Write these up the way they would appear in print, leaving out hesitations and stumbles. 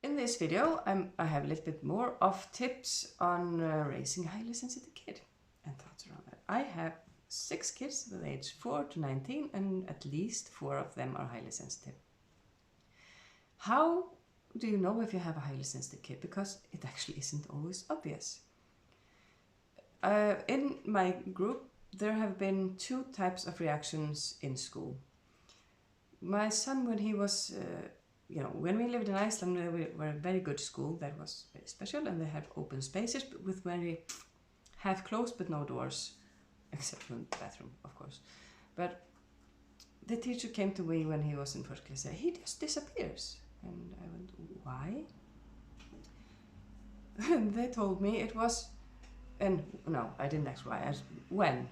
In this video, I have a little bit more of tips on raising a highly sensitive kid and thoughts around that. I have 6 kids with age 4 to 19 and at least 4 of them are highly sensitive. How do you know if you have a highly sensitive kid? Because it actually isn't always obvious. In my group, there have been 2 types of reactions in school. My son, when he was when we lived in Iceland, we were a very good school that was very special, and they had open spaces with very half closed but no doors, except for the bathroom, of course. But the teacher came to me when he was in first class and said, he just disappears. And I went, why? And they told me it was, and no, I didn't ask why, I asked when.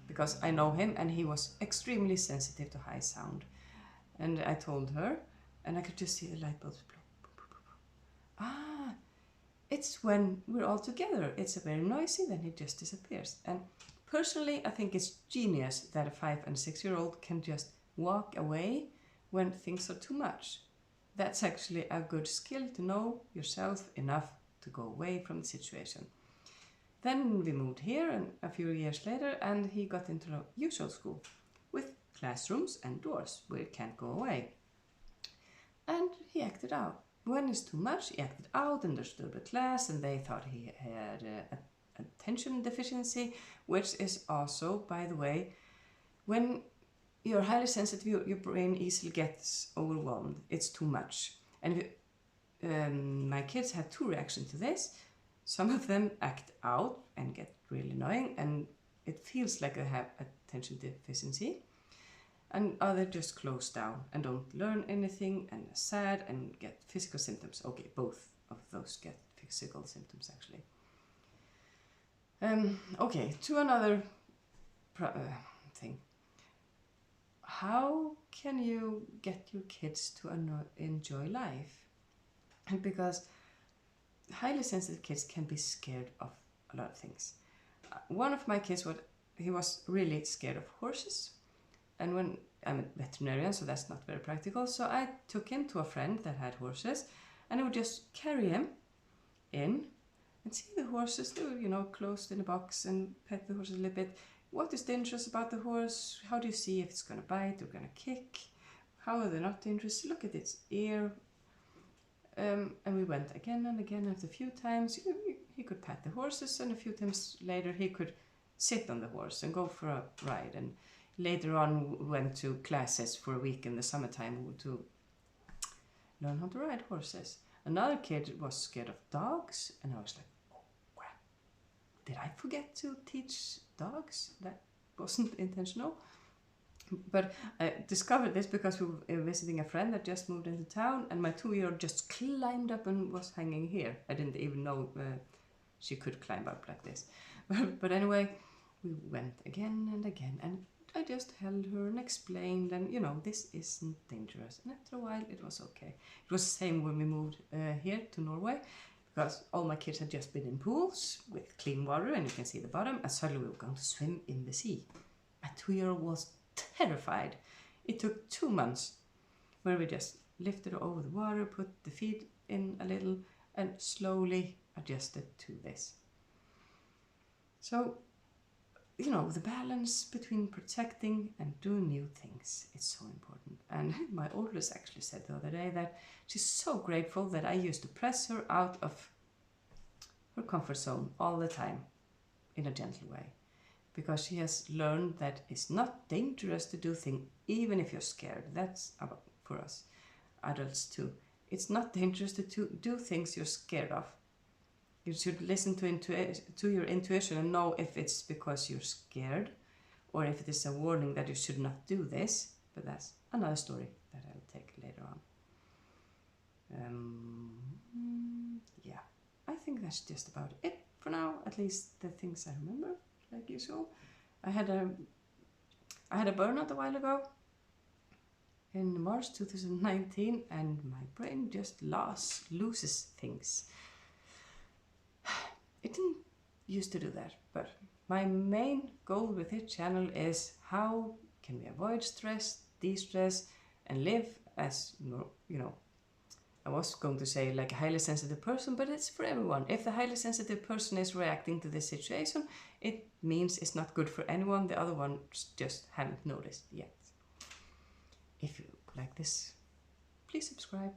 Because I know him and he was extremely sensitive to high sound. And I told her, and I could just see the light bulbs blow. Ah, it's when we're all together. It's very noisy, then it just disappears. And personally, I think it's genius that a 5 and 6-year-old can just walk away when things are too much. That's actually a good skill to know yourself enough to go away from the situation. Then we moved here and a few years later, and he got into the usual school with classrooms and doors where he can't go away. And he acted out. When it's too much, he acted out and disturbed the class, and they thought he had attention deficiency, which is also, by the way, when you're highly sensitive, your brain easily gets overwhelmed. It's too much. And my kids had 2 reactions to this. Some of them act out and get really annoying, and it feels like they have attention deficiency. And others just close down and don't learn anything and are sad and get physical symptoms. Okay, both of those get physical symptoms actually. Okay, to another thing. How can you get your kids to enjoy life? Because highly sensitive kids can be scared of a lot of things. One of my kids, he was really scared of horses. And when I'm a veterinarian, so that's not very practical, so I took him to a friend that had horses, and I would just carry him in and see the horses. They were, closed in a box, and pet the horses a little bit. What is dangerous about the horse? How do you see if it's going to bite or going to kick? How are they not dangerous? Look at its ear. And we went again and again, and a few times he could pat the horses, and a few times later he could sit on the horse and go for a ride. And later on, we went to classes for a week in the summertime to learn how to ride horses. Another kid was scared of dogs, and I was like, oh crap, did I forget to teach dogs? That wasn't intentional. But I discovered this because we were visiting a friend that just moved into town, and my 2-year-old just climbed up and was hanging here. I didn't even know she could climb up like this. But anyway, we went again and again, and I just held her and explained, and this isn't dangerous. And after a while, it was okay. It was the same when we moved here to Norway, because all my kids had just been in pools with clean water, and you can see the bottom, and suddenly we were going to swim in the sea. My 2-year-old was terrified. It took 2 months where we just lifted her over the water, put the feet in a little, and slowly adjusted to this. So, the balance between protecting and doing new things, it's so important. And my oldest actually said the other day that she's so grateful that I used to press her out of her comfort zone all the time in a gentle way. Because she has learned that it's not dangerous to do things even if you're scared. That's for us adults too. It's not dangerous to do things you're scared of. You should listen to your intuition and know if it's because you're scared or if it is a warning that you should not do this. But that's another story that I'll take later on. Yeah, I think that's just about it for now. At least the things I remember, like usual. I had a burnout a while ago in March 2019, and my brain just loses things. It didn't used to do that, but my main goal with this channel is how can we avoid stress, de-stress, and live as I was going to say like a highly sensitive person, but it's for everyone. If the highly sensitive person is reacting to this situation, it means it's not good for anyone. The other ones just haven't noticed yet. If you like this, please subscribe.